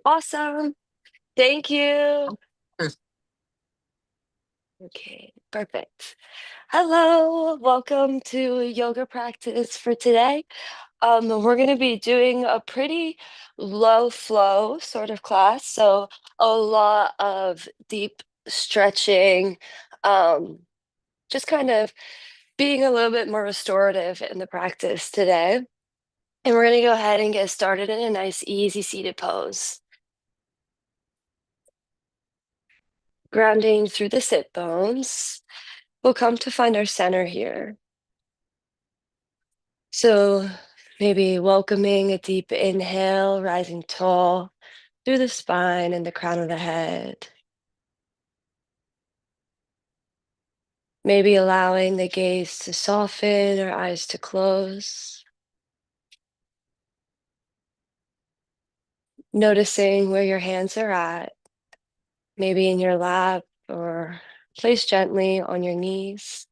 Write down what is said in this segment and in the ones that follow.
Awesome. Thank you. Okay, perfect. Hello, welcome to yoga practice for today. We're going to be doing a pretty low flow sort of class, so a lot of deep stretching, um, just kind of being a little bit more restorative in the practice today. And we're going to go ahead and get started in a nice, easy seated pose. Grounding through the sit bones. We'll come to find our center here. So maybe welcoming a deep inhale, rising tall through the spine and the crown of the head. Maybe allowing the gaze to soften or eyes to close. Noticing where your hands are at, maybe in your lap or placed gently on your knees.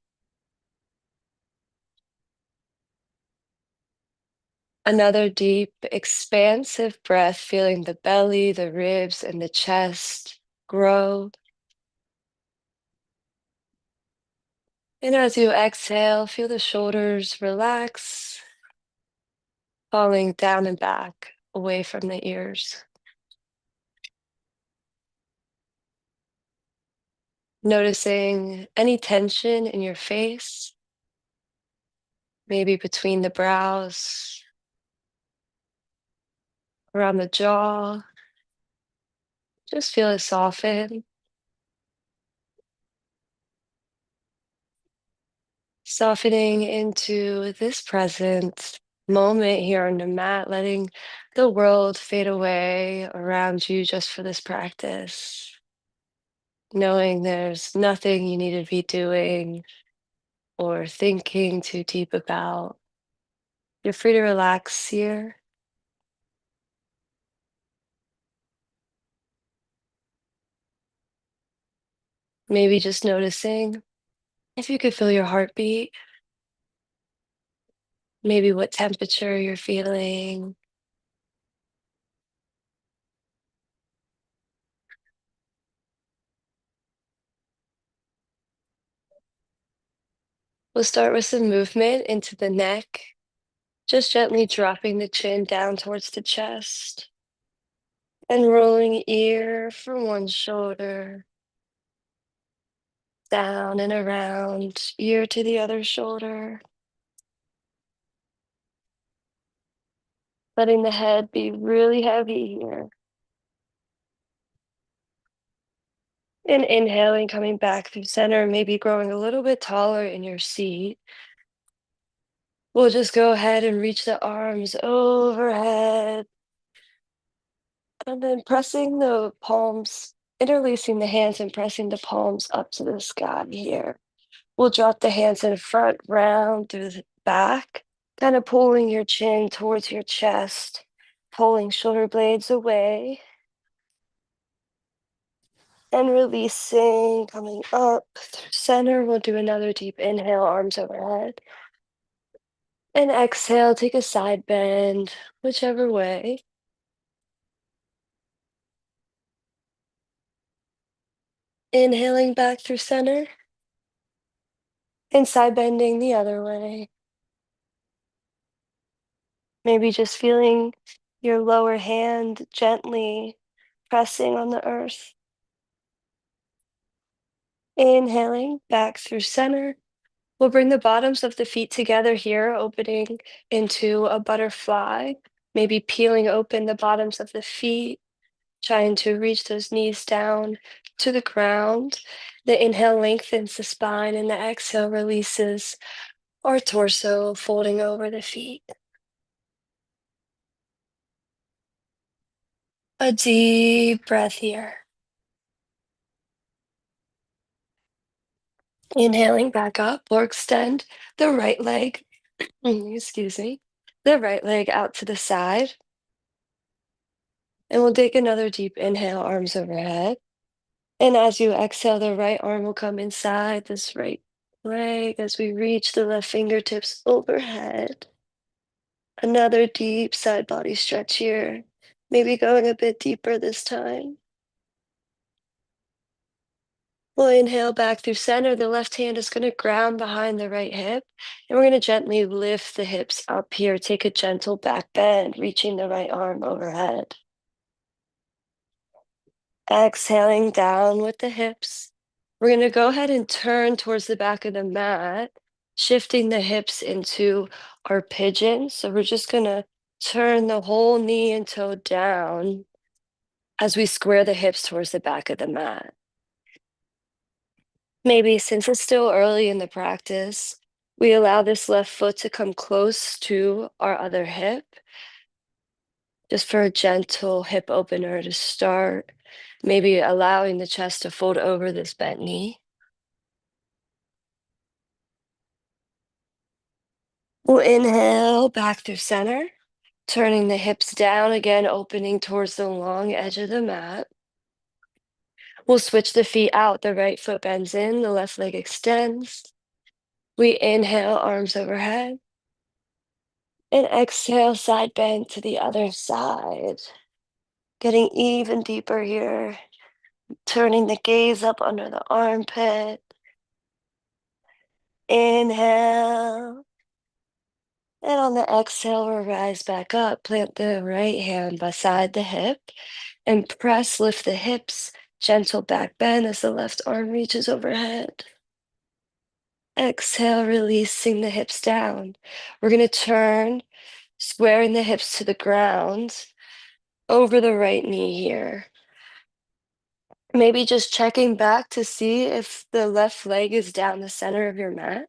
Another deep, expansive breath, feeling the belly, the ribs, and the chest grow. And as you exhale, feel the shoulders relax, falling down and back, away from the ears. Noticing any tension in your face, maybe between the brows, around the jaw. Just feel it soften. Softening into this present moment here on the mat, letting the world fade away around you just for this practice. Knowing there's nothing you need to be doing or thinking too deep about. You're free to relax here. Maybe just noticing if you could feel your heartbeat, maybe what temperature you're feeling. We'll start with some movement into the neck, just gently dropping the chin down towards the chest and rolling ear from one shoulder down and around, ear to the other shoulder, letting the head be really heavy here. And inhaling, coming back through center, maybe growing a little bit taller in your seat. We'll just go ahead and reach the arms overhead and then pressing the palms, interlacing the hands and pressing the palms up to the sky here. We'll drop the hands in front, round through the back, kind of pulling your chin towards your chest, pulling shoulder blades away and releasing, coming up through center. We'll do another deep inhale, arms overhead. And exhale, take a side bend, whichever way. Inhaling back through center and side bending the other way. Maybe just feeling your lower hand gently pressing on the earth. Inhaling back through center. We'll bring the bottoms of the feet together here, opening into a butterfly. Maybe peeling open the bottoms of the feet, trying to reach those knees down to the ground. The inhale lengthens the spine and the exhale releases our torso, folding over the feet. A deep breath here. Inhaling back up, or extend the right leg, excuse me, the right leg out to the side. And we'll take another deep inhale, arms overhead. And as you exhale, the right arm will come inside this right leg as we reach the left fingertips overhead. Another deep side body stretch here. Maybe going a bit deeper this time. We'll inhale back through center. The left hand is going to ground behind the right hip. And we're going to gently lift the hips up here. Take a gentle back bend, reaching the right arm overhead. Exhaling down with the hips. We're going to go ahead and turn towards the back of the mat, shifting the hips into our pigeon. So we're just going to turn the whole knee and toe down as we square the hips towards the back of the mat. Maybe since it's still early in the practice, we allow this left foot to come close to our other hip, just for a gentle hip opener to start. Maybe allowing the chest to fold over this bent knee. We'll inhale back through center, turning the hips down again, opening towards the long edge of the mat. We'll switch the feet out. The right foot bends in, the left leg extends. We inhale, arms overhead. And exhale, side bend to the other side. Getting even deeper here. Turning the gaze up under the armpit. Inhale. And on the exhale, we'll rise back up. Plant the right hand beside the hip. And press, lift the hips. Gentle back bend as the left arm reaches overhead. Exhale, releasing the hips down. We're going to turn, squaring the hips to the ground. Over the right knee here. Maybe just checking back to see if the left leg is down the center of your mat.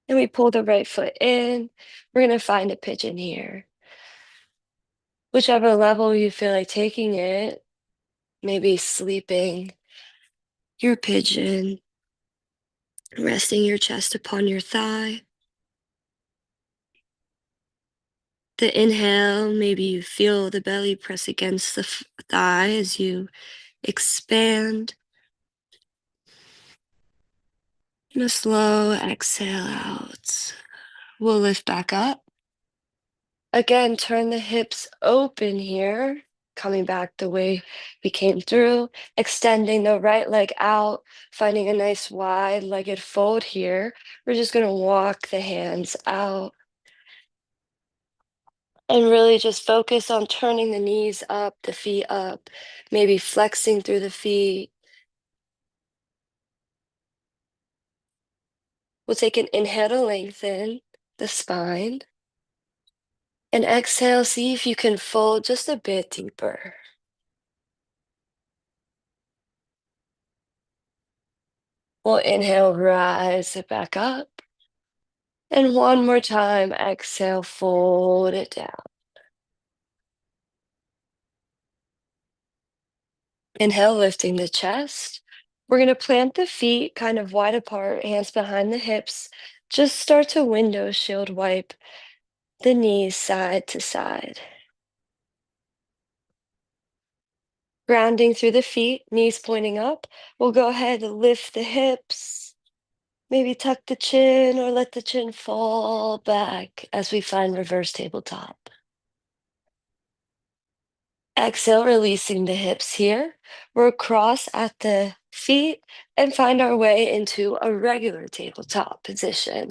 And we pull the right foot in. We're going to find a pigeon here. Whichever level you feel like taking it, maybe sleeping your pigeon, resting your chest upon your thigh. The inhale, maybe you feel the belly press against the thigh as you expand. And a slow exhale out. We'll lift back up. Again, turn the hips open here, coming back the way we came through, extending the right leg out, finding a nice wide-legged fold here. We're just going to walk the hands out and really just focus on turning the knees up, the feet up, maybe flexing through the feet. We'll take an inhale to lengthen the spine. And exhale, see if you can fold just a bit deeper. We'll inhale, rise it back up. And one more time, exhale, fold it down. Inhale, lifting the chest. We're going to plant the feet kind of wide apart, hands behind the hips. Just start to window shield wipe the knees side to side. Grounding through the feet, knees pointing up. We'll go ahead and lift the hips. Maybe tuck the chin or let the chin fall back as we find reverse tabletop. Exhale, releasing the hips here. We'll cross at the feet and find our way into a regular tabletop position.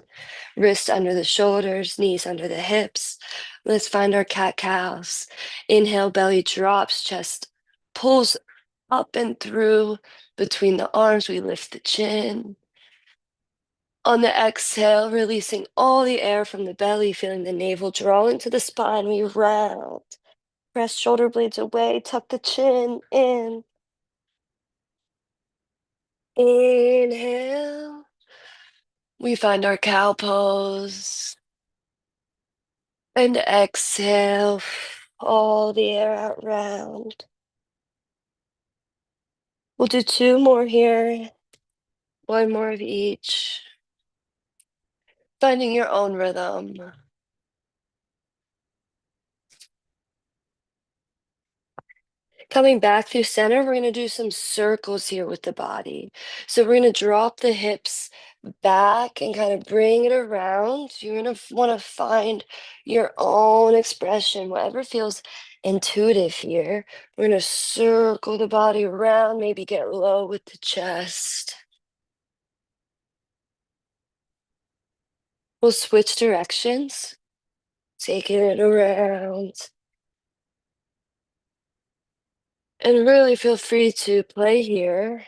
Wrists under the shoulders, knees under the hips. Let's find our cat-cows. Inhale, belly drops, chest pulls up and through between the arms. We lift the chin. On the exhale, releasing all the air from the belly, feeling the navel draw into the spine. We round. Press shoulder blades away, tuck the chin in. Inhale. We find our cow pose. And exhale, all the air out round. We'll do two more here. One more of each. Finding your own rhythm. Coming back through center, we're going to do some circles here with the body. So we're going to drop the hips back and kind of bring it around. You're gonna want to find your own expression, whatever feels intuitive here. We're gonna circle the body around, maybe get low with the chest. We'll switch directions, taking it around. And really feel free to play here.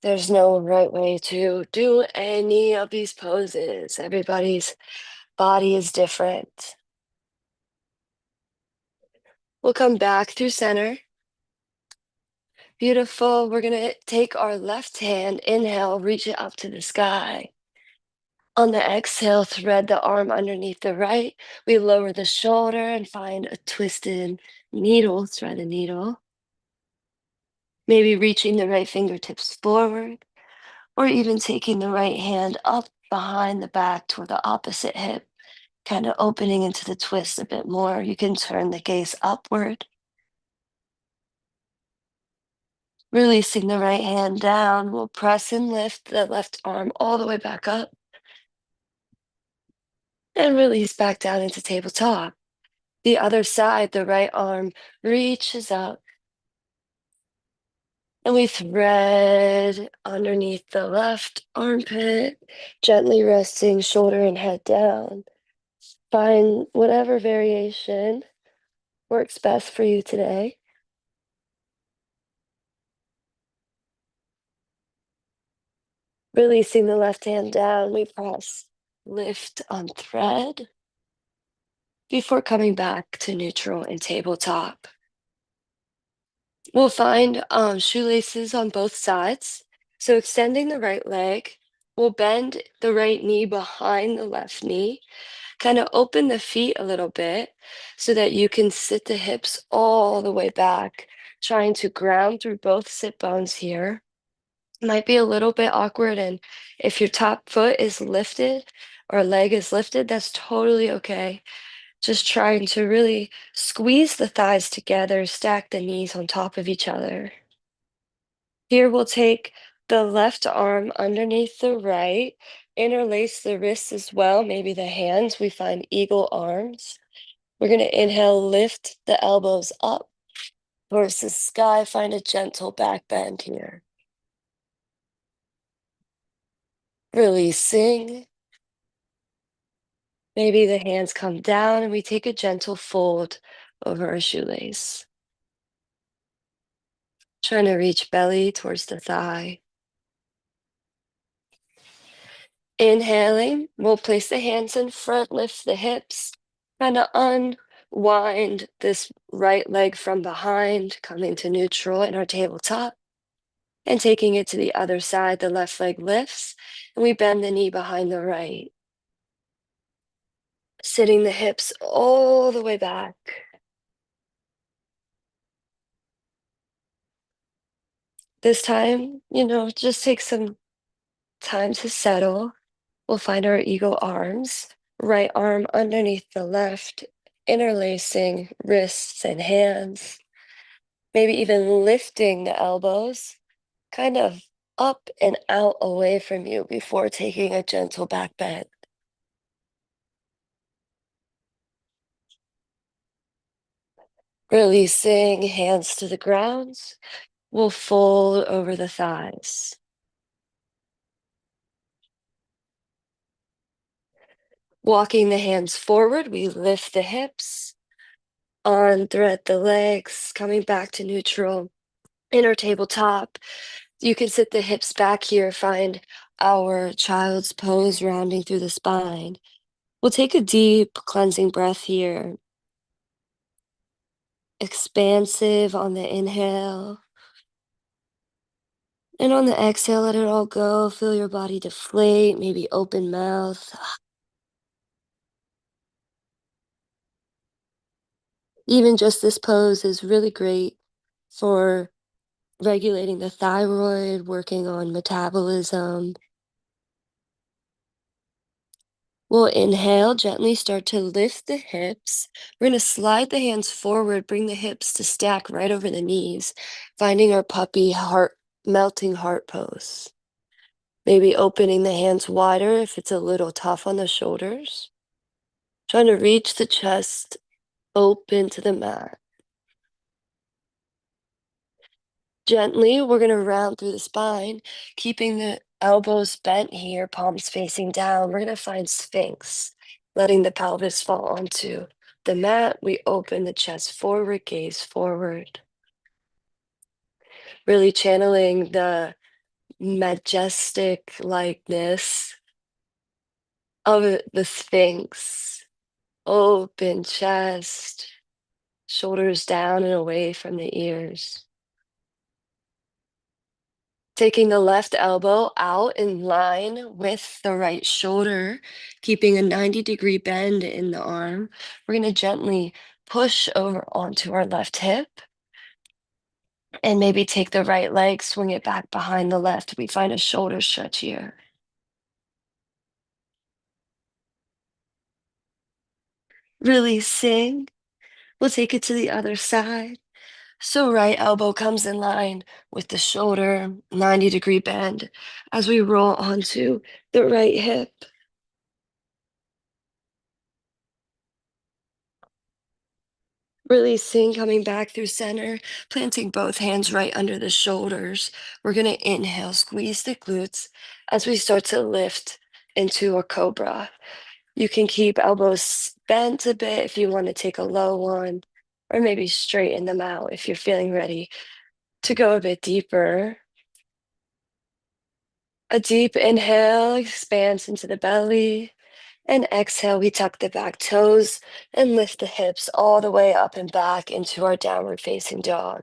There's no right way to do any of these poses. Everybody's body is different. We'll come back through center. Beautiful. We're going to take our left hand, inhale, reach it up to the sky. On the exhale, thread the arm underneath the right. We lower the shoulder and find a twisted needle, thread a needle. Maybe reaching the right fingertips forward, or even taking the right hand up behind the back toward the opposite hip, kind of opening into the twist a bit more. You can turn the gaze upward. Releasing the right hand down, we'll press and lift the left arm all the way back up. And release back down into tabletop. The other side, the right arm reaches up. And we thread underneath the left armpit, gently resting shoulder and head down. Find whatever variation works best for you today. Releasing the left hand down, we press, lift on thread before coming back to neutral and tabletop. We'll find shoelaces on both sides. So extending the right leg, we'll bend the right knee behind the left knee, kind of open the feet a little bit so that you can sit the hips all the way back, trying to ground through both sit bones here. Might be a little bit awkward, and if your top foot is lifted or leg is lifted, that's totally okay. Just trying to really squeeze the thighs together, stack the knees on top of each other. Here we'll take the left arm underneath the right, interlace the wrists as well, maybe the hands. We find eagle arms. We're going to inhale, lift the elbows up towards the sky, find a gentle back bend here. Releasing. Maybe the hands come down and we take a gentle fold over our shoelace. Trying to reach belly towards the thigh. Inhaling, we'll place the hands in front, lift the hips, kind of unwind this right leg from behind, coming to neutral in our tabletop, and taking it to the other side. The left leg lifts, and we bend the knee behind the right. Sitting the hips all the way back. This time, just take some time to settle. We'll find our eagle arms, right arm underneath the left, interlacing wrists and hands, maybe even lifting the elbows, kind of up and out away from you before taking a gentle back bend. Releasing hands to the ground, we'll fold over the thighs. Walking the hands forward, we lift the hips, unthread the legs, coming back to neutral. Inner tabletop. You can sit the hips back here, find our child's pose rounding through the spine. We'll take a deep cleansing breath here. Expansive on the inhale. And on the exhale, let it all go. Feel your body deflate, maybe open mouth. Even just this pose is really great for regulating the thyroid, working on metabolism. We'll inhale, gently start to lift the hips. We're going to slide the hands forward, bring the hips to stack right over the knees, finding our puppy heart, melting heart pose. Maybe opening the hands wider if it's a little tough on the shoulders. Trying to reach the chest open to the mat. Gently, we're going to round through the spine, keeping the elbows bent here, palms facing down. We're going to find Sphinx, letting the pelvis fall onto the mat. We open the chest forward, gaze forward, really channeling the majestic likeness of the Sphinx. Open chest, shoulders down and away from the ears. Taking the left elbow out in line with the right shoulder, keeping a 90-degree bend in the arm. We're going to gently push over onto our left hip and maybe take the right leg, swing it back behind the left. We find a shoulder stretch here. Releasing. We'll take it to the other side. So right elbow comes in line with the shoulder, 90-degree bend as we roll onto the right hip. Releasing, coming back through center, planting both hands right under the shoulders. We're going to inhale, squeeze the glutes as we start to lift into a cobra. You can keep elbows bent a bit if you want to take a low one, or maybe straighten them out if you're feeling ready to go a bit deeper. A deep inhale expands into the belly. And exhale, we tuck the back toes and lift the hips all the way up and back into our downward facing dog.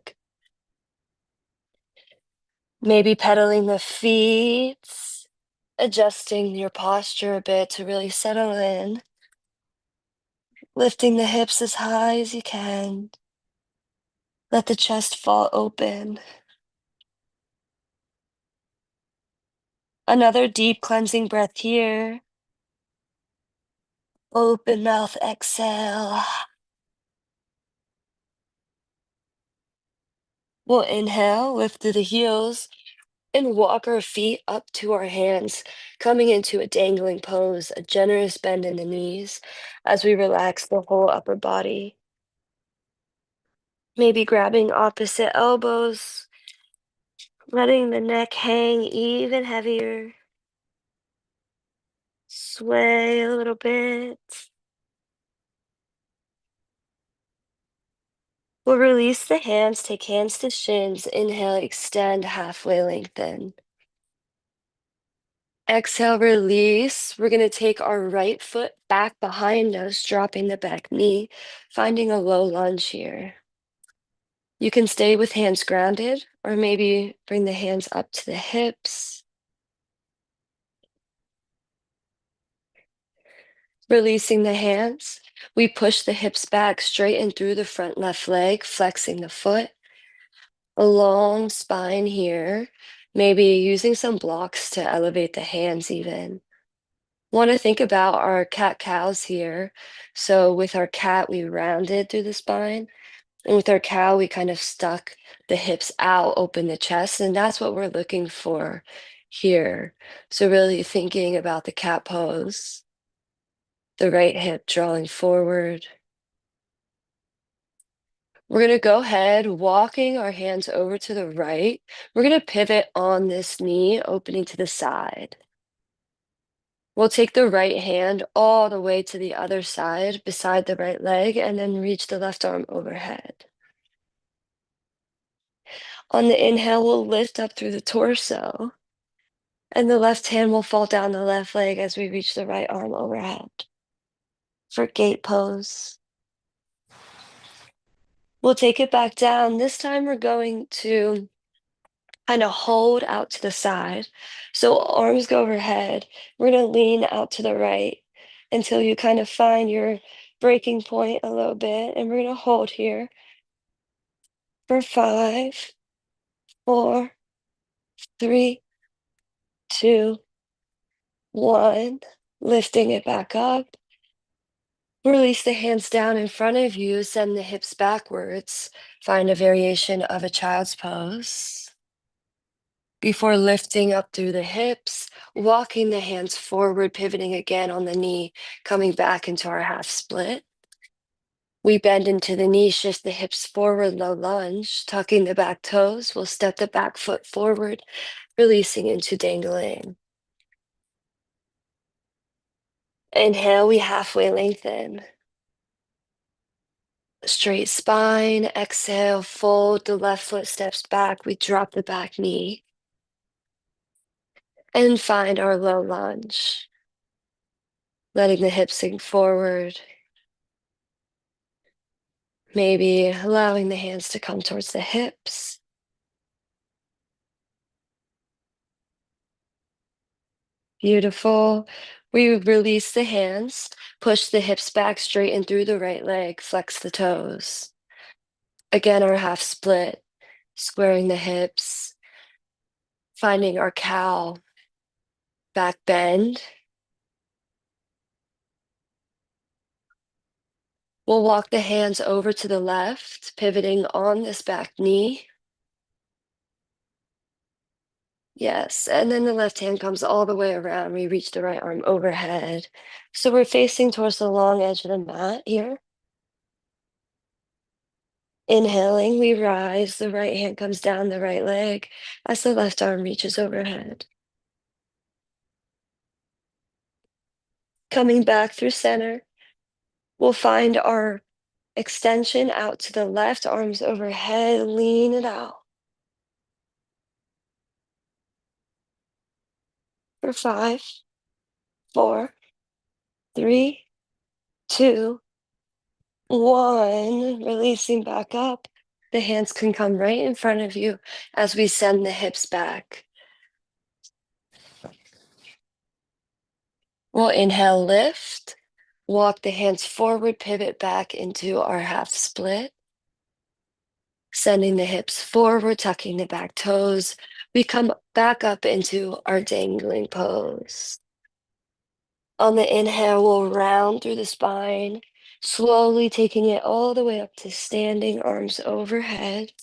Maybe pedaling the feet, adjusting your posture a bit to really settle in. Lifting the hips as high as you can. Let the chest fall open. Another deep cleansing breath here. Open mouth, exhale. We'll inhale, lift through the heels, and walk our feet up to our hands, coming into a dangling pose, a generous bend in the knees as we relax the whole upper body. Maybe grabbing opposite elbows, letting the neck hang even heavier. Sway a little bit. We'll release the hands, take hands to shins. Inhale, extend, halfway lengthen. Exhale, release. We're going to take our right foot back behind us, dropping the back knee, finding a low lunge here. You can stay with hands grounded, or maybe bring the hands up to the hips. Releasing the hands, we push the hips back, straighten through the front left leg, flexing the foot. A long spine here, maybe using some blocks to elevate the hands even. Want to think about our cat-cows here. So with our cat, we rounded through the spine. And with our cow, we kind of stuck the hips out, open the chest, and that's what we're looking for here. So really thinking about the cat pose, the right hip drawing forward. We're going to go ahead, walking our hands over to the right. We're going to pivot on this knee, opening to the side. We'll take the right hand all the way to the other side, beside the right leg, and then reach the left arm overhead. On the inhale, we'll lift up through the torso, and the left hand will fall down the left leg as we reach the right arm overhead for gate pose. We'll take it back down. This time we're going to kind of hold out to the side. So arms go overhead. We're going to lean out to the right until you kind of find your breaking point a little bit. And we're going to hold here for 5, 4, 3, 2, 1. Lifting it back up. Release the hands down in front of you, send the hips backwards. Find a variation of a child's pose. Before lifting up through the hips, walking the hands forward, pivoting again on the knee, coming back into our half split. We bend into the knee, shift the hips forward, low lunge, tucking the back toes. We'll step the back foot forward, releasing into dangling. Inhale, we halfway lengthen. Straight spine, exhale, fold the left foot steps back. We drop the back knee and find our low lunge. Letting the hips sink forward. Maybe allowing the hands to come towards the hips. Beautiful. We release the hands, push the hips back, straighten through the right leg, flex the toes. Again, our half split, squaring the hips, finding our cow, back bend. We'll walk the hands over to the left, pivoting on this back knee. Yes, and then the left hand comes all the way around. We reach the right arm overhead. So we're facing towards the long edge of the mat here. Inhaling, we rise. The right hand comes down the right leg as the left arm reaches overhead. Coming back through center, we'll find our extension out to the left, arms overhead, lean it out. For 5, 4, 3, 2, 1. Releasing back up. The hands can come right in front of you as we send the hips back. We'll inhale, lift, walk the hands forward, pivot back into our half split. Sending the hips forward, tucking the back toes. We come back up into our dangling pose. On the inhale, we'll round through the spine, slowly taking it all the way up to standing, arms overhead.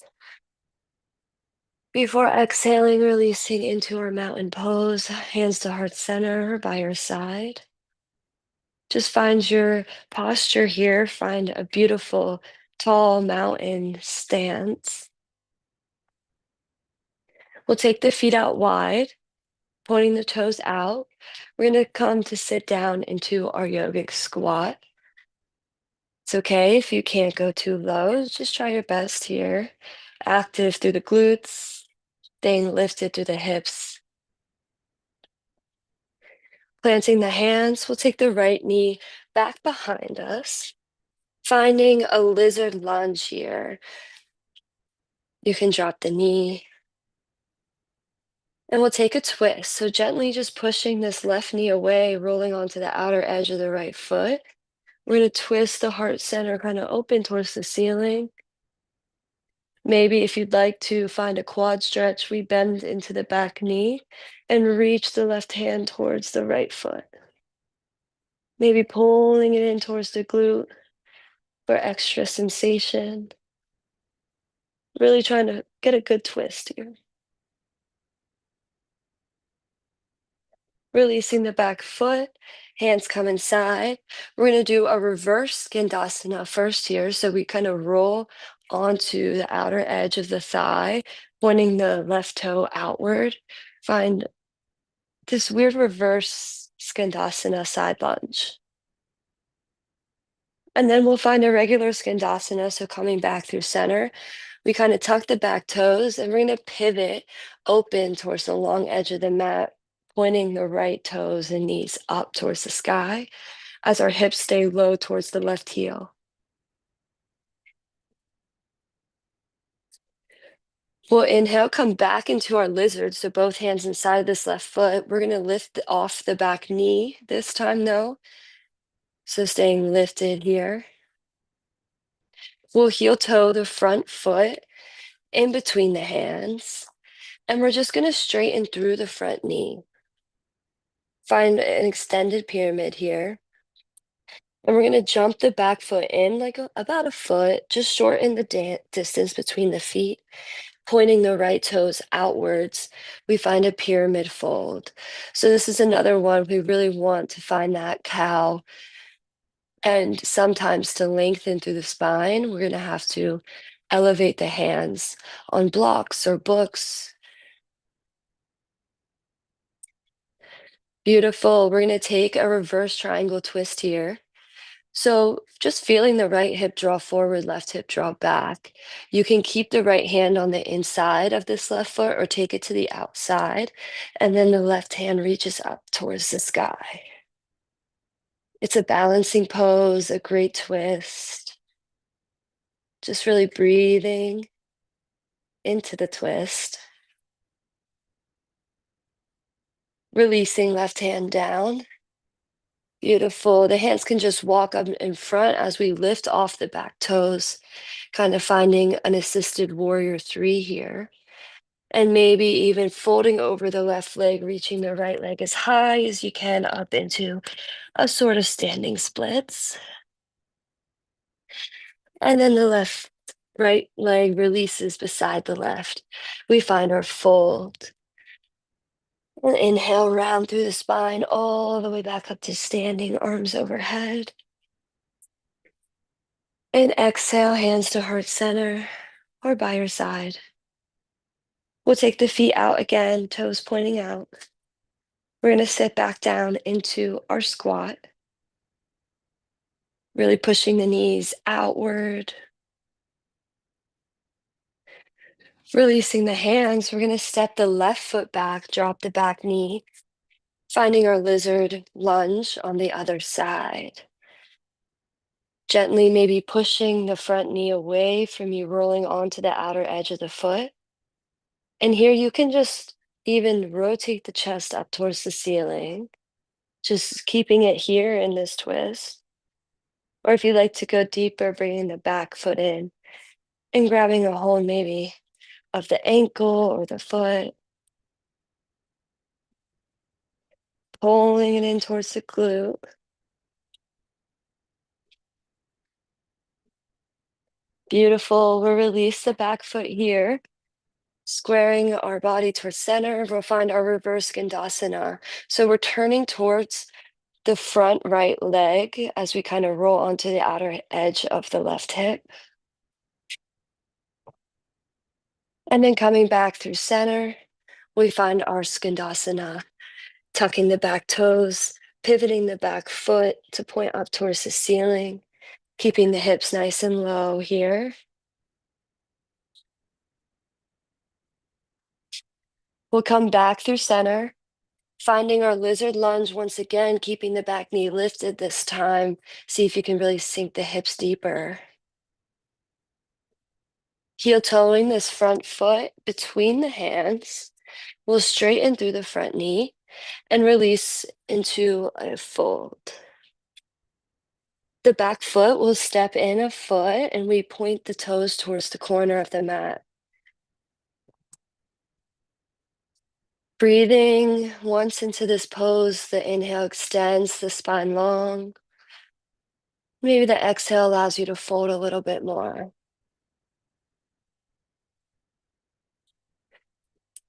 Before exhaling, releasing into our mountain pose, hands to heart center by your side. Just find your posture here. Find a beautiful, tall mountain stance. We'll take the feet out wide, pointing the toes out. We're going to come to sit down into our yogic squat. It's okay if you can't go too low. Just try your best here. Active through the glutes, staying lifted through the hips. Planting the hands, we'll take the right knee back behind us, finding a lizard lunge here. You can drop the knee, and we'll take a twist. So gently just pushing this left knee away, rolling onto the outer edge of the right foot. We're going to twist the heart center kind of open towards the ceiling. Maybe if you'd like to find a quad stretch, we bend into the back knee and reach the left hand towards the right foot. Maybe pulling it in towards the glute for extra sensation. Really trying to get a good twist here. Releasing the back foot, hands come inside. We're going to do a reverse skandasana first here. So we kind of roll onto the outer edge of the thigh, pointing the left toe outward. Find this weird reverse skandasana side lunge. And then we'll find a regular skandasana. So coming back through center, we kind of tuck the back toes and we're going to pivot open towards the long edge of the mat, pointing the right toes and knees up towards the sky as our hips stay low towards the left heel. We'll inhale, come back into our lizard. So both hands inside this left foot. We're going to lift off the back knee this time though. So staying lifted here. We'll heel toe the front foot in between the hands. And we're just going to straighten through the front knee. Find an extended pyramid here. And we're going to jump the back foot in like about a foot, just shorten the distance between the feet. Pointing the right toes outwards, we find a pyramid fold. So this is another one we really want to find that cow. And sometimes to lengthen through the spine, we're going to have to elevate the hands on blocks or books. Beautiful. We're going to take a reverse triangle twist here. So just feeling the right hip draw forward, left hip draw back. You can keep the right hand on the inside of this left foot or take it to the outside. And then the left hand reaches up towards the sky. It's a balancing pose, a great twist. Just really breathing into the twist. Releasing left hand down. Beautiful. The hands can just walk up in front as we lift off the back toes, kind of finding an assisted warrior three here. And maybe even folding over the left leg, reaching the right leg as high as you can up into a sort of standing splits. And then the right leg releases beside the left. We find our fold. And inhale, round through the spine, all the way back up to standing, arms overhead. And exhale, hands to heart center or by your side. We'll take the feet out again, toes pointing out. We're going to sit back down into our squat, really pushing the knees outward. Releasing the hands, we're going to step the left foot back, drop the back knee, finding our lizard lunge on the other side. Gently maybe pushing the front knee away from you, rolling onto the outer edge of the foot. And here you can just even rotate the chest up towards the ceiling, just keeping it here in this twist. Or if you'd like to go deeper, bringing the back foot in and grabbing a hold maybe of the ankle or the foot, pulling it in towards the glute. Beautiful. We'll release the back foot here, squaring our body towards center. We'll find our reverse Skandasana. So we're turning towards the front right leg as we kind of roll onto the outer edge of the left hip. And then coming back through center, we find our Skandasana, tucking the back toes, pivoting the back foot to point up towards the ceiling, keeping the hips nice and low here. We'll come back through center, finding our lizard lunge once again, keeping the back knee lifted this time. See if you can really sink the hips deeper. Heel toeing this front foot between the hands. We'll straighten through the front knee and release into a fold. The back foot will step in a foot and we point the toes towards the corner of the mat. Breathing once into this pose, the inhale extends the spine long. Maybe the exhale allows you to fold a little bit more.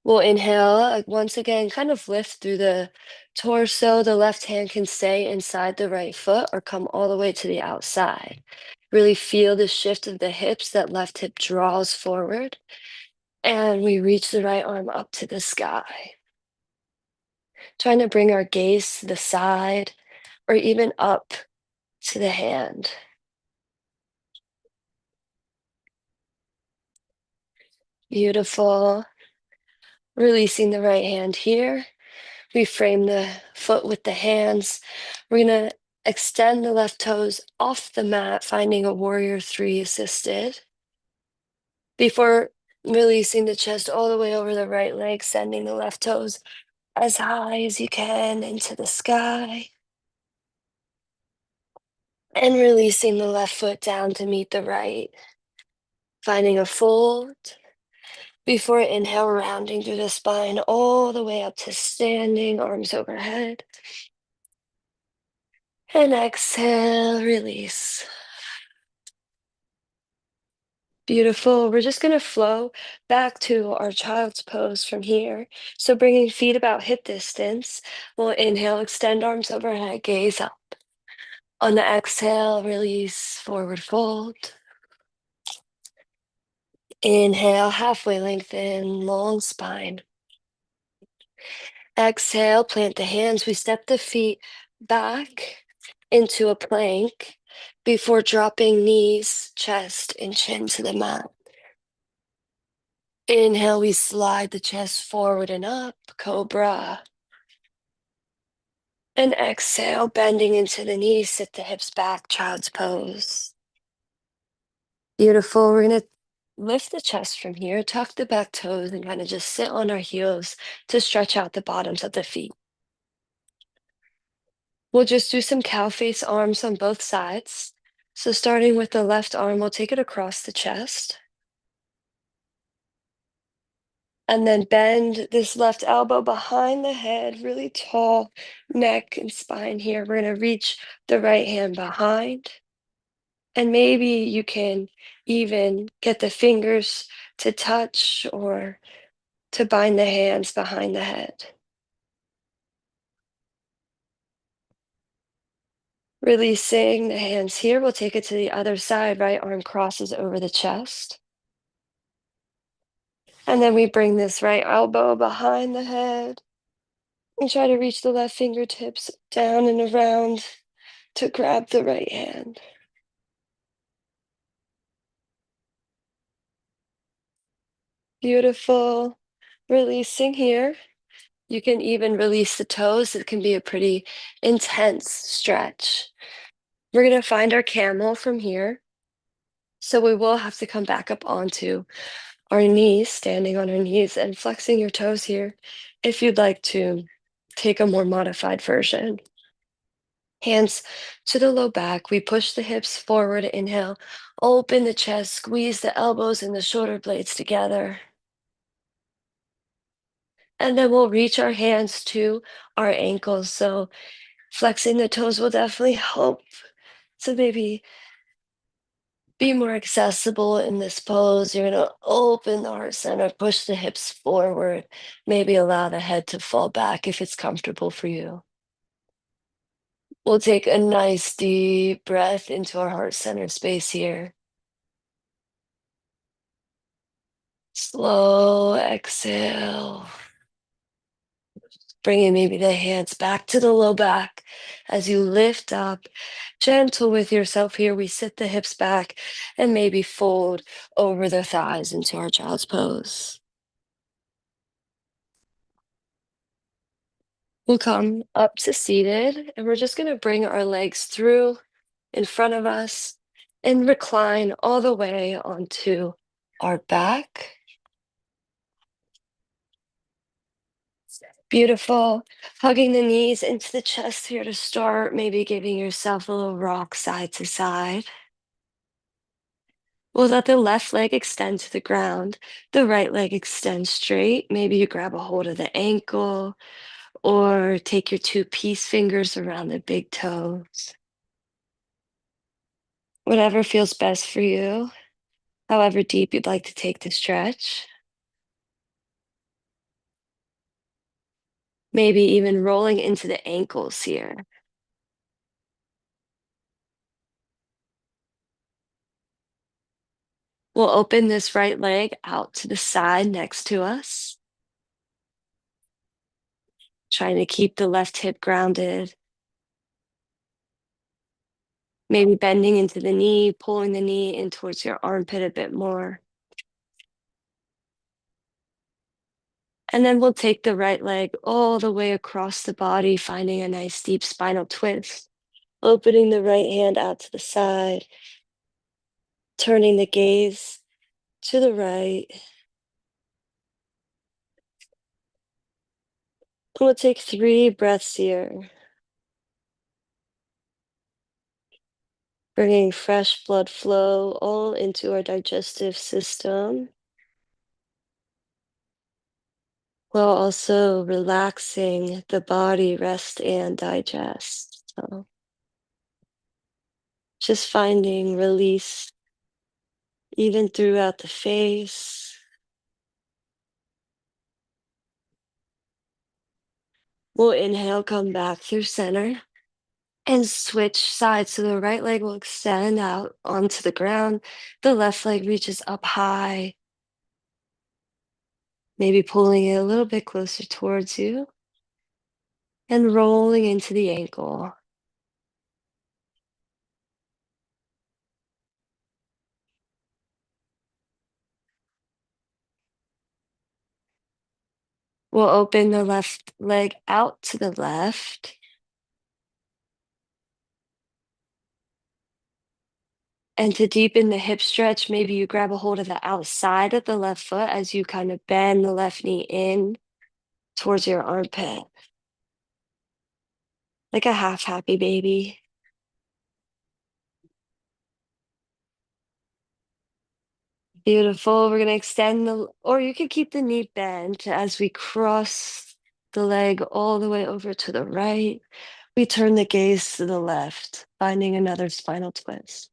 We'll inhale, once again, kind of lift through the torso. The left hand can stay inside the right foot or come all the way to the outside. Really feel the shift of the hips, that left hip draws forward. And we reach the right arm up to the sky. Trying to bring our gaze to the side or even up to the hand. Beautiful. Releasing the right hand here. We frame the foot with the hands. We're going to extend the left toes off the mat, finding a warrior three assisted. Before releasing the chest all the way over the right leg, sending the left toes as high as you can into the sky. And releasing the left foot down to meet the right. Finding a fold. Before inhale, rounding through the spine all the way up to standing, arms overhead. And exhale, release. Beautiful. We're just going to flow back to our child's pose from here. So bringing feet about hip distance. We'll inhale, extend arms overhead, gaze up. On the exhale, release, forward fold. Inhale, halfway lengthen, long spine. Exhale, plant the hands. We step the feet back into a plank before dropping knees, chest, and chin to the mat. Inhale, we slide the chest forward and up, cobra. And exhale, bending into the knees, sit the hips back, child's pose. Beautiful. We're going to lift the chest from here, tuck the back toes, and kind of just sit on our heels to stretch out the bottoms of the feet. We'll just do some cow face arms on both sides. So starting with the left arm, we'll take it across the chest. And then bend this left elbow behind the head, really tall neck and spine here. We're going to reach the right hand behind. And maybe you can even get the fingers to touch or to bind the hands behind the head. Releasing the hands here, we'll take it to the other side. Right arm crosses over the chest. And then we bring this right elbow behind the head and try to reach the left fingertips down and around to grab the right hand. Beautiful. Releasing here. You can even release the toes. It can be a pretty intense stretch. We're going to find our camel from here. So we will have to come back up onto our knees, standing on our knees and flexing your toes here if you'd like to take a more modified version. Hands to the low back. We push the hips forward. Inhale, open the chest, squeeze the elbows and the shoulder blades together. And then we'll reach our hands to our ankles. So flexing the toes will definitely help to maybe be more accessible in this pose. You're going to open the heart center, push the hips forward, maybe allow the head to fall back if it's comfortable for you. We'll take a nice deep breath into our heart center space here. Slow exhale. Bringing maybe the hands back to the low back as you lift up. Gentle with yourself here. We sit the hips back and maybe fold over the thighs into our child's pose. We'll come up to seated and we're just going to bring our legs through in front of us and recline all the way onto our back. Beautiful. Hugging the knees into the chest here to start, maybe giving yourself a little rock side to side. We'll let the left leg extend to the ground, the right leg extend straight. Maybe you grab a hold of the ankle or take your two peace fingers around the big toes. Whatever feels best for you, however deep you'd like to take the stretch. Maybe even rolling into the ankles here. We'll open this right leg out to the side next to us. Trying to keep the left hip grounded. Maybe bending into the knee, pulling the knee in towards your armpit a bit more. And then we'll take the right leg all the way across the body, finding a nice deep spinal twist. Opening the right hand out to the side. Turning the gaze to the right. We'll take 3 breaths here. Bringing fresh blood flow all into our digestive system, while also relaxing the body, rest and digest. So just finding release even throughout the face. We'll inhale, come back through center and switch sides. So the right leg will extend out onto the ground. The left leg reaches up high, maybe pulling it a little bit closer towards you and rolling into the ankle. We'll open the left leg out to the left. And to deepen the hip stretch, maybe you grab a hold of the outside of the left foot as you kind of bend the left knee in towards your armpit, like a half happy baby. Beautiful. We're going to extend or you could keep the knee bent as we cross the leg all the way over to the right. We turn the gaze to the left, finding another spinal twist.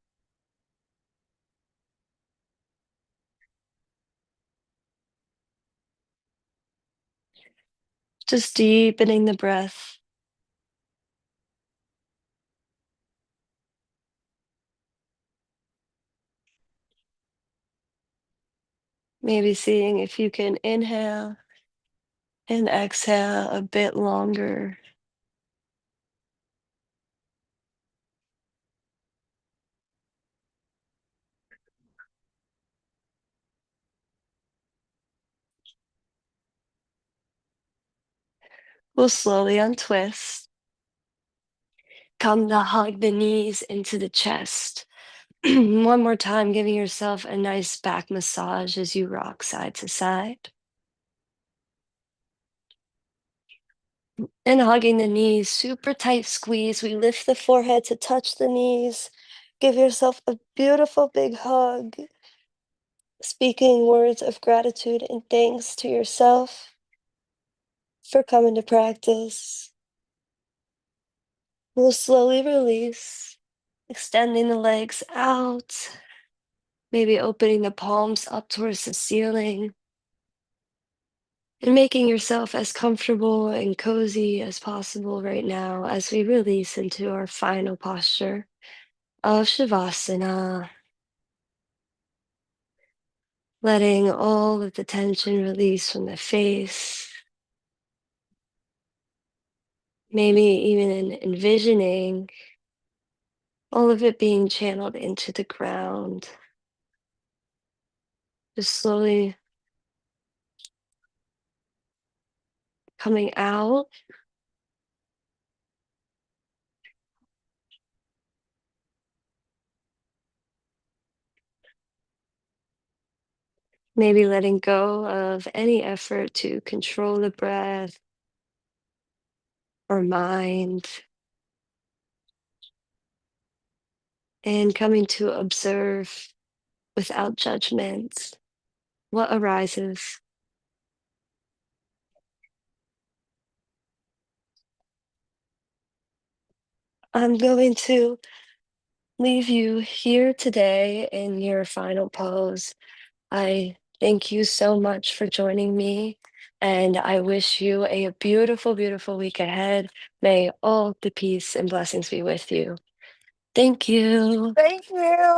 Just deepening the breath. Maybe seeing if you can inhale and exhale a bit longer. We'll slowly untwist. Come to hug the knees into the chest. One more time, giving yourself a nice back massage as you rock side to side. And hugging the knees, super tight squeeze. We lift the forehead to touch the knees. Give yourself a beautiful big hug. Speaking words of gratitude and thanks to yourself for coming to practice. We'll slowly release, extending the legs out, maybe opening the palms up towards the ceiling, and making yourself as comfortable and cozy as possible right now as we release into our final posture of Shavasana, letting all of the tension release from the face, maybe even envisioning all of it being channeled into the ground, just slowly coming out. Maybe letting go of any effort to control the breath or mind, and coming to observe without judgment what arises. I'm going to leave you here today in your final pose. I thank you so much for joining me, and I wish you a beautiful, beautiful week ahead. May all the peace and blessings be with you. Thank you. Thank you.